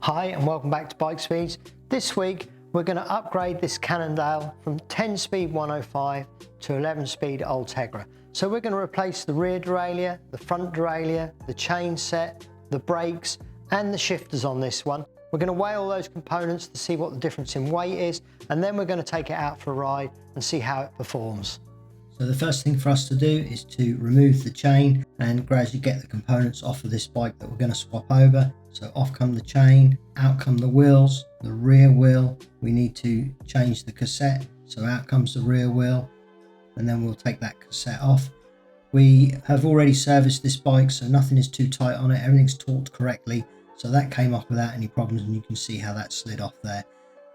Hi and welcome back to Bike Speeds. This week we're going to upgrade this Cannondale from 10-speed 105 to 11-speed Ultegra. So we're going to replace the rear derailleur, the front derailleur, the chain set, the brakes and the shifters on this one. We're going to weigh all those components to see what the difference in weight is, and then we're going to take it out for a ride and see how it performs. So the first thing for us to do is to remove the chain and gradually get the components off of this bike that we're going to swap over. So off come the chain, out come the wheels, the rear wheel. We need to change the cassette, so out comes the rear wheel, and then we'll take that cassette off. We have already serviced this bike, so nothing is too tight on it, everything's torqued correctly, so that came off without any problems, and you can see how that slid off there.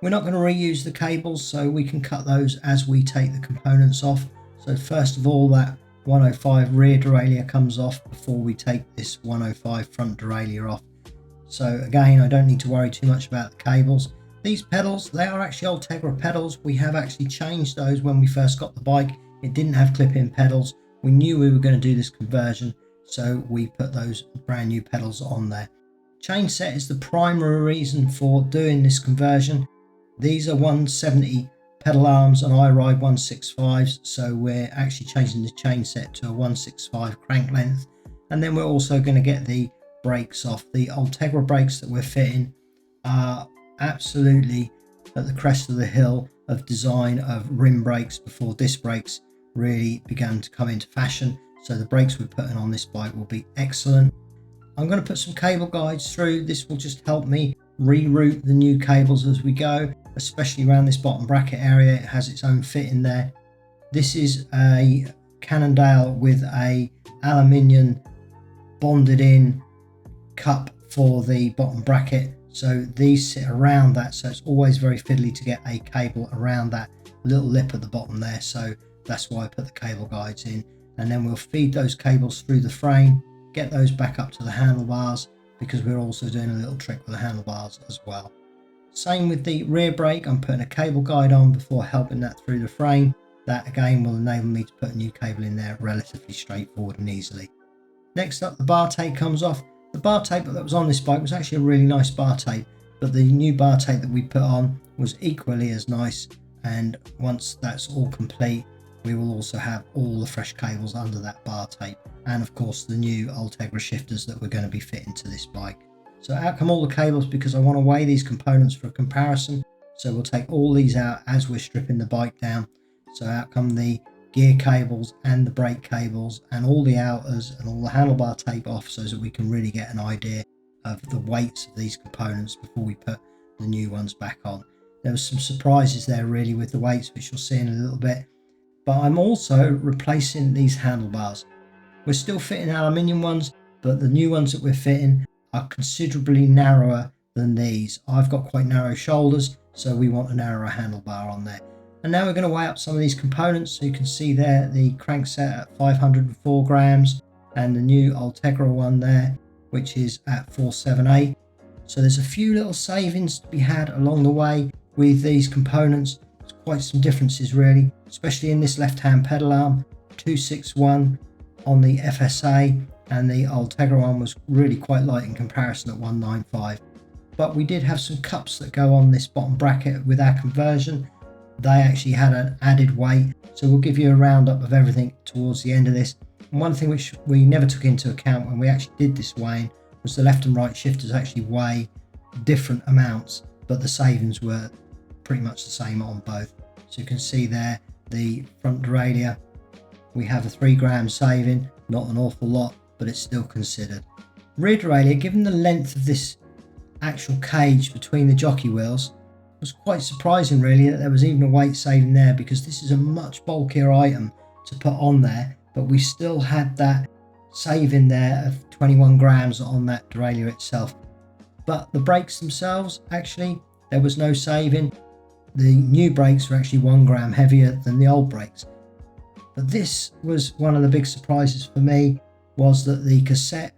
We're not going to reuse the cables, so we can cut those as we take the components off. So first of all, that 105 rear derailleur comes off before we take this 105 front derailleur off. So again, I don't need to worry too much about the cables. These pedals, they are actually Ultegra pedals. We have actually changed those when we first got the bike. It didn't have clip-in pedals. We knew we were going to do this conversion, so we put those brand new pedals on there. Chain set is the primary reason for doing this conversion. These are 170 pedal arms and I ride 165s, so we're actually changing the chain set to a 165 crank length, and then we're also going to get the brakes off. The Ultegra brakes that we're fitting are absolutely at the crest of the hill of design of rim brakes before disc brakes really began to come into fashion, so the brakes we're putting on this bike will be excellent. I'm going to put some cable guides through. This will just help me reroute the new cables as we go, especially around this bottom bracket area. It has its own fit in there. This is a Cannondale with a aluminium bonded in cup for the bottom bracket, so these sit around that, so it's always very fiddly to get a cable around that little lip at the bottom there, so that's why I put the cable guides in. And then we'll feed those cables through the frame, get those back up to the handlebars, because we're also doing a little trick with the handlebars as well. Same with the rear brake. I'm putting a cable guide on before helping that through the frame. That again will enable me to put a new cable in there relatively straightforward and easily. Next up, the bar tape comes off. The bar tape that was on this bike was actually a really nice bar tape, but the new bar tape that we put on was equally as nice, and once that's all complete, we will also have all the fresh cables under that bar tape, and of course the new Ultegra shifters that we're going to be fitting to this bike. So out come all the cables, because I want to weigh these components for a comparison, so we'll take all these out as we're stripping the bike down. So out come the gear cables and the brake cables and all the outers and all the handlebar tape off, so that we can really get an idea of the weights of these components before we put the new ones back on. There was some surprises there really with the weights, which you'll see in a little bit. But I'm also replacing these handlebars. We're still fitting aluminium ones, but the new ones that we're fitting are considerably narrower than these. I've got quite narrow shoulders, so we want a narrower handlebar on there. And now we're going to weigh up some of these components. So you can see there the crankset at 504 grams and the new Ultegra one there, which is at 478. So there's a few little savings to be had along the way with these components. There's quite some differences really, especially in this left hand pedal arm. 261 on the FSA, and the Ultegra one was really quite light in comparison at 195. But we did have some cups that go on this bottom bracket with our conversion. They actually had an added weight, so we'll give you a roundup of everything towards the end of this. And one thing which we never took into account when we actually did this weighing was the left and right shifters actually weigh different amounts, but the savings were pretty much the same on both. So you can see there the front derailleur, we have a 3 gram saving, not an awful lot, but it's still considered. Rear derailleur, given the length of this actual cage between the jockey wheels, was quite surprising really that there was even a weight saving there, because this is a much bulkier item to put on there, but we still had that saving there of 21 grams on that derailleur itself. But the brakes themselves, actually there was no saving. The new brakes were actually 1 gram heavier than the old brakes. But this was one of the big surprises for me, was that the cassette,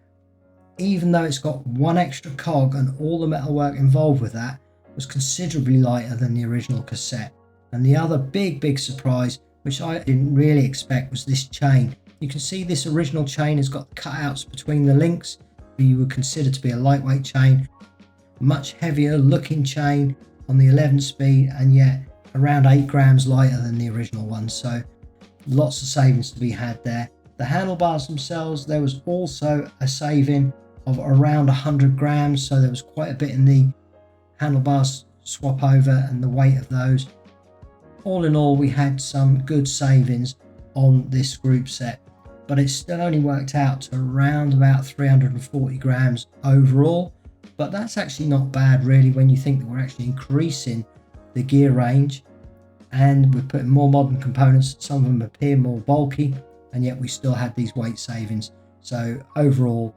even though it's got one extra cog and all the metalwork involved with that, was considerably lighter than the original cassette. And the other big surprise, which I didn't really expect, was this chain. You can see this original chain has got cutouts between the links, you would consider to be a lightweight chain. much heavier looking chain on the 11 speed, and yet around 8 grams lighter than the original one. So lots of savings to be had there. The handlebars themselves, there was also a saving of around 100 grams. So there was quite a bit in the handlebars swap over and the weight of those. All in all, we had some good savings on this group set, but it still only worked out to around about 340 grams overall. But that's actually not bad really, when you think that we're actually increasing the gear range and we're putting more modern components. Some of them appear more bulky, and yet we still had these weight savings. So overall,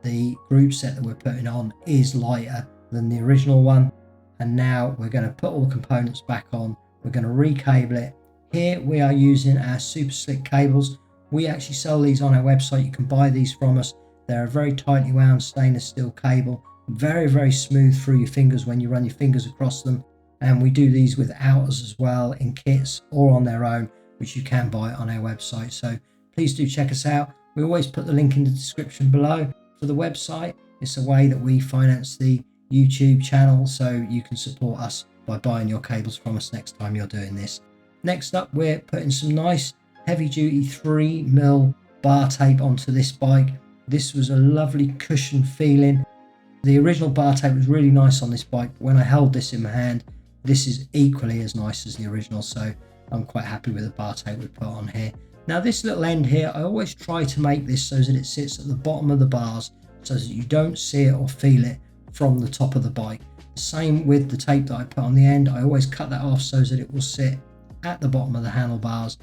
the group set that we're putting on is lighter than the original one. And now we're going to put all the components back on. We're going to recable it. Here we are using our super slick cables. We actually sell these on our website. You can buy these from us. They're a very tightly wound stainless steel cable, very, very smooth through your fingers when you run your fingers across them. And we do these with outers as well, in kits or on their own, which you can buy on our website. So please do check us out. We always put the link in the description below for the website. It's a way that we finance the YouTube channel, so you can support us by buying your cables from us next time you're doing this. Next up, we're putting some nice heavy duty 3mm bar tape onto this bike. This was a lovely cushion feeling. The original bar tape was really nice on this bike, but when I held this in my hand, this is equally as nice as the original, so I'm quite happy with the bar tape we put on here. Now this little end here, I always try to make this so that it sits at the bottom of the bars so that you don't see it or feel it from the top of the bike. Same with the tape that I put on the end. I always cut that off so that it will sit at the bottom of the handlebars,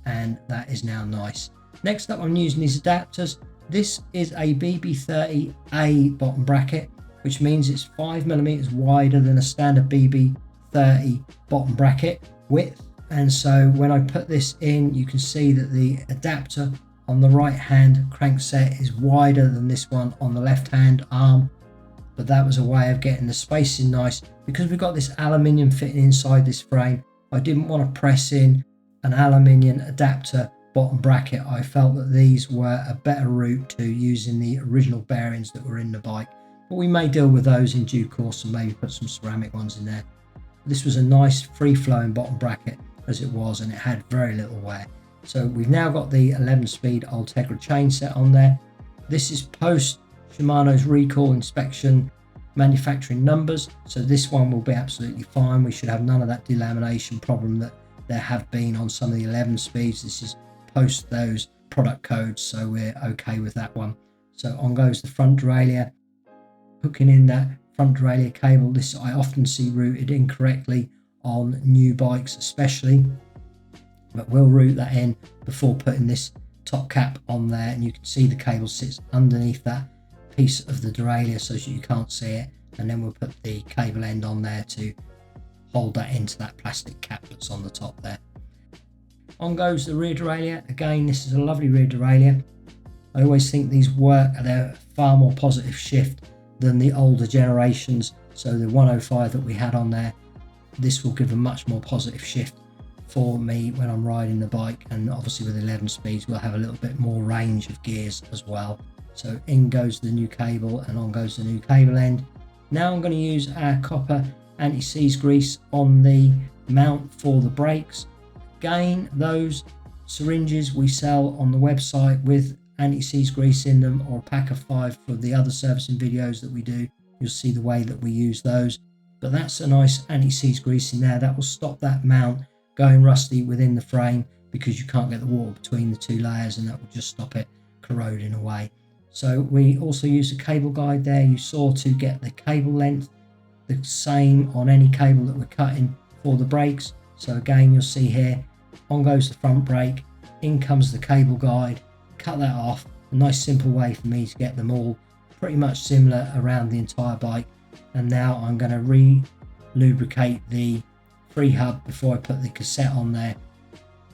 and that is now nice. Next up, I'm using these adapters. This is a BB30A bottom bracket, which means it's 5mm wider than a standard BB30 bottom bracket width. And so when I put this in, you can see that the adapter on the right hand crankset is wider than this one on the left hand arm. But that was a way of getting the spacing nice. Because we've got this aluminium fitting inside this frame, I didn't want to press in an aluminium adapter bottom bracket. I felt that these were a better route to using the original bearings that were in the bike, but we may deal with those in due course and maybe put some ceramic ones in there. This was a nice free flowing bottom bracket as it was, and it had very little wear. So we've now got the 11 speed Ultegra chain set on there. This is post Shimano's recall inspection manufacturing numbers, so this one will be absolutely fine. We should have none of that delamination problem that there have been on some of the 11 speeds. This is post those product codes, so we're okay with that one. So on goes the front derailleur. Hooking in that front derailleur cable, this I often see routed incorrectly on new bikes especially, but we'll route that in before putting this top cap on there, and you can see the cable sits underneath that piece of the derailleur so that you can't see it, and then we'll put the cable end on there to hold that into that plastic cap that's on the top there. On goes the rear derailleur. Again, this is a lovely rear derailleur. I always think these work at a far more positive shift than the older generations. So the 105 that we had on there, this will give a much more positive shift for me when I'm riding the bike, and obviously with 11 speeds we'll have a little bit more range of gears as well. So in goes the new cable and on goes the new cable end. Now I'm going to use our copper anti-seize grease on the mount for the brakes. Again, those syringes we sell on the website with anti-seize grease in them, or a pack of 5 for the other servicing videos that we do. You'll see the way that we use those. But that's a nice anti-seize grease in there that will stop that mount going rusty within the frame, because you can't get the water between the two layers, and that will just stop it corroding away. So we also use a cable guide there. You saw to get the cable length the same on any cable that we're cutting for the brakes. So again, you'll see here, on goes the front brake, in comes the cable guide, cut that off. A nice simple way for me to get them all pretty much similar around the entire bike. And now I'm going to re-lubricate the free hub before I put the cassette on there.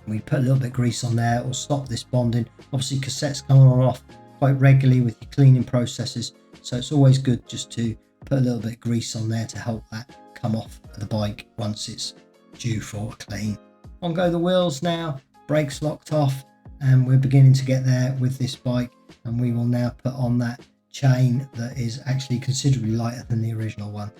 We put a little bit of grease on there, it will stop this bonding. Obviously cassettes come on and off quite regularly with your cleaning processes, so it's always good just to put a little bit of grease on there to help that come off the bike once it's due for a clean. On go the wheels now, brakes locked off, and we're beginning to get there with this bike, and we will now put on that chain that is actually considerably lighter than the original one.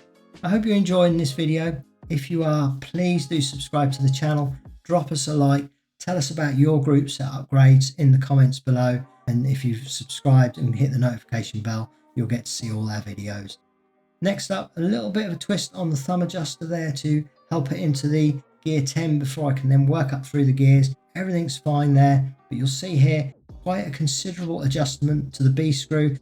I hope you're enjoying this video. If you are, please do subscribe to the channel, drop us a like, tell us about your group set upgrades in the comments below, and if you've subscribed and hit the notification bell, you'll get to see all our videos. Next up, a little bit of a twist on the thumb adjuster there to help it into the gear 10 before I can then work up through the gears. Everything's fine there, but you'll see here quite a considerable adjustment to the B screw.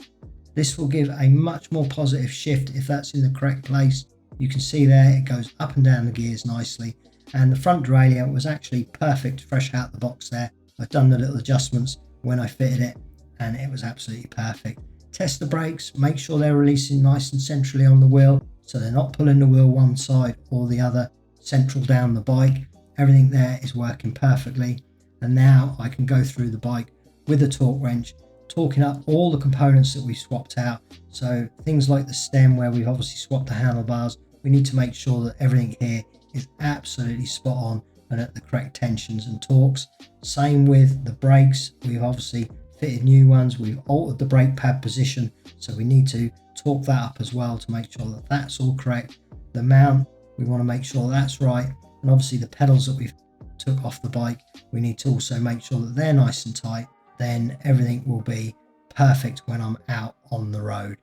This will give a much more positive shift if that's in the correct place. You can see there it goes up and down the gears nicely, and the front derailleur was actually perfect fresh out the box there. I've done the little adjustments when I fitted it and it was absolutely perfect. Test the brakes, make sure they're releasing nice and centrally on the wheel so they're not pulling the wheel one side or the other, central down the bike. Everything there is working perfectly, and now I can go through the bike with a torque wrench, torquing up all the components that we've swapped out. So things like the stem, where we've obviously swapped the handlebars, we need to make sure that everything here is absolutely spot on and at the correct tensions and torques. Same with the brakes, we've obviously fitted new ones, we've altered the brake pad position, so we need to torque that up as well to make sure that that's all correct. The mount, we want to make sure that's right, and obviously the pedals that we've took off the bike, we need to also make sure that they're nice and tight. Then everything will be perfect when I'm out on the road.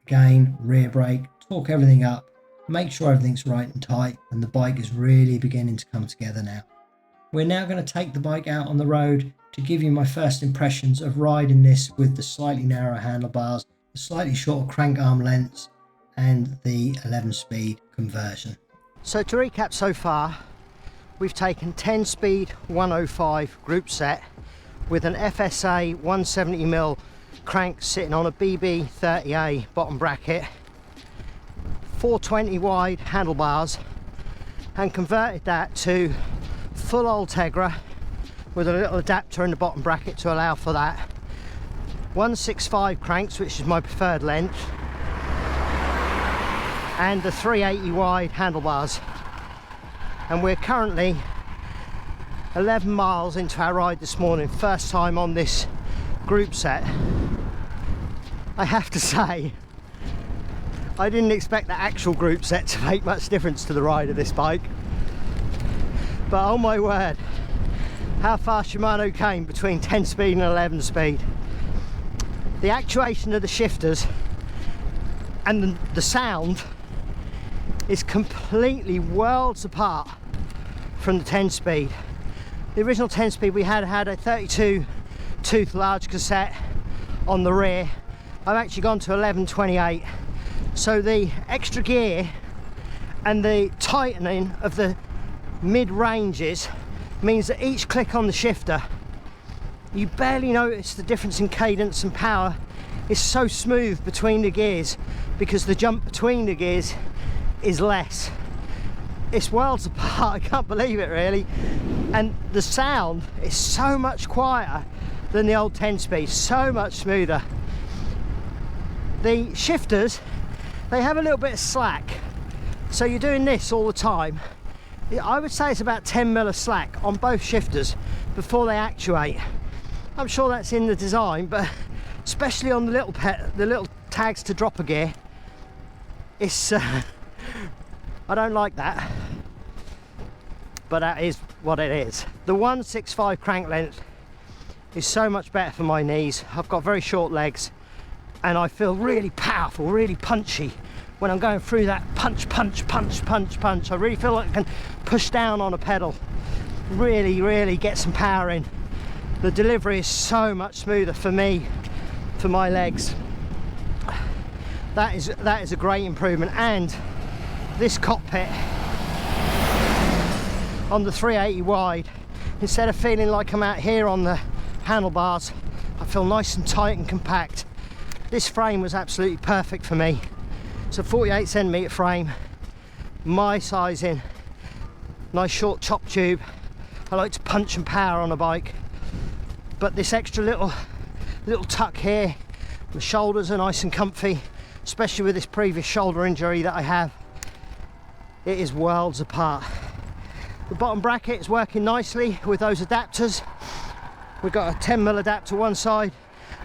Again, rear brake, torque everything up, make sure everything's right and tight, and the bike is really beginning to come together now. We're now going to take the bike out on the road to give you my first impressions of riding this with the slightly narrower handlebars, the slightly shorter crank arm lengths, and the 11-speed conversion. So to recap so far, we've taken 10-speed 105 group set with an FSA 170mm crank sitting on a BB30A bottom bracket, 420 wide handlebars, and converted that to full Ultegra with a little adapter in the bottom bracket to allow for that. 165 cranks, which is my preferred length, and the 380 wide handlebars. And we're currently 11 miles into our ride this morning, first time on this group set. I have to say, I didn't expect the actual group set to make much difference to the ride of this bike, but oh my word, how far Shimano came between 10 speed and 11 speed. The actuation of the shifters and the sound is completely worlds apart from the 10 speed. The original 10 speed we had a 32 tooth large cassette on the rear. I've actually gone to 1128, so the extra gear and the tightening of the mid ranges means that each click on the shifter, you barely notice the difference in cadence and power. It's so smooth between the gears because the jump between the gears is less. It's worlds apart, I can't believe it really. And the sound is so much quieter than the old 10 speed, so much smoother. The shifters, they have a little bit of slack, so you're doing this all the time. I would say it's about 10mm of slack on both shifters before they actuate. I'm sure that's in the design, but especially on the little tags to drop a gear, it's I don't like that, but that is what it is. The 165 crank length is so much better for my knees. I've got very short legs and I feel really powerful, really punchy when I'm going through that punch. I really feel like I can push down on a pedal, really get some power in. The delivery is so much smoother for me, for my legs. That is a great improvement. And this cockpit on the 380 wide, instead of feeling like I'm out here on the handlebars, I feel nice and tight and compact. This frame was absolutely perfect for me. It's a 48cm frame, my sizing, nice short top tube. I like to punch and power on a bike, but this extra little tuck here, the shoulders are nice and comfy, especially with this previous shoulder injury that I have. It is worlds apart. The bottom bracket is working nicely with those adapters. We've got a 10mm adapter one side,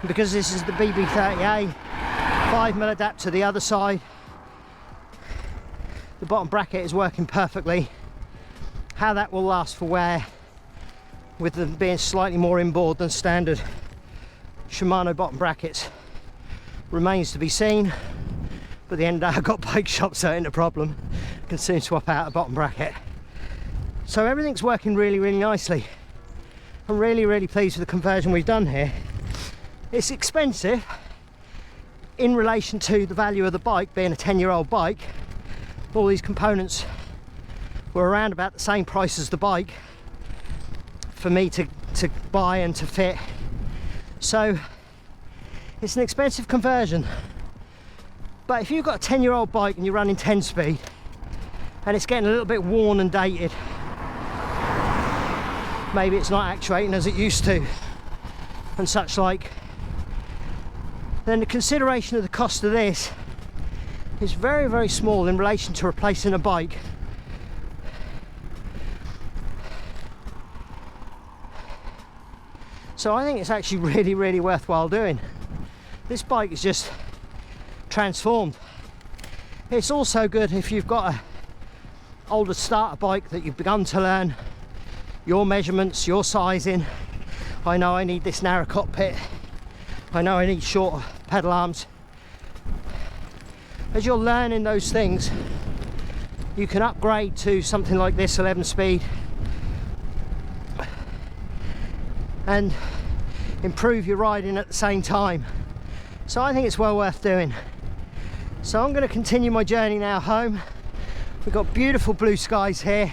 and because this is the BB30A, 5mm adapter the other side. The bottom bracket is working perfectly. How that will last for wear, with them being slightly more inboard than standard Shimano bottom brackets, remains to be seen. But at the end of the day, I've got bike shop, so it ain't a problem. I can soon swap out a bottom bracket. So everything's working really, really nicely. I'm really, really pleased with the conversion we've done here. It's expensive in relation to the value of the bike, being a 10-year-old bike. All these components were around about the same price as the bike for me to buy and to fit. So it's an expensive conversion. But if you've got a 10-year-old bike and you're running 10 speed and it's getting a little bit worn and dated, maybe it's not actuating as it used to and such like, then the consideration of the cost of this is very, very small in relation to replacing a bike. So I think it's actually really, really worthwhile doing. This bike is just transformed. It's also good if you've got a older starter bike that you've begun to learn your measurements, your sizing. I know I need this narrow cockpit. I know I need shorter pedal arms. As you're learning those things, you can upgrade to something like this 11 speed and improve your riding at the same time. So I think it's well worth doing. So I'm going to continue my journey now home. We've got beautiful blue skies here,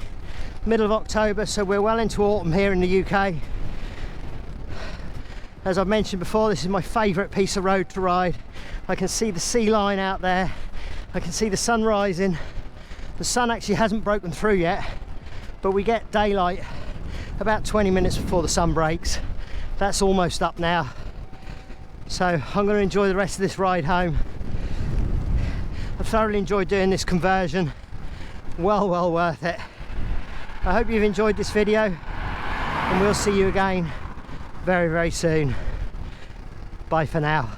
middle of October, so we're well into autumn here in the UK. As I've mentioned before, this is my favourite piece of road to ride. I can see the sea line out there. I can see the sun rising. The sun actually hasn't broken through yet, but we get daylight about 20 minutes before the sun breaks. That's almost up now. So I'm going to enjoy the rest of this ride home. I've thoroughly enjoyed doing this conversion. Well worth it. I hope you've enjoyed this video, and we'll see you again very, very soon. Bye for now.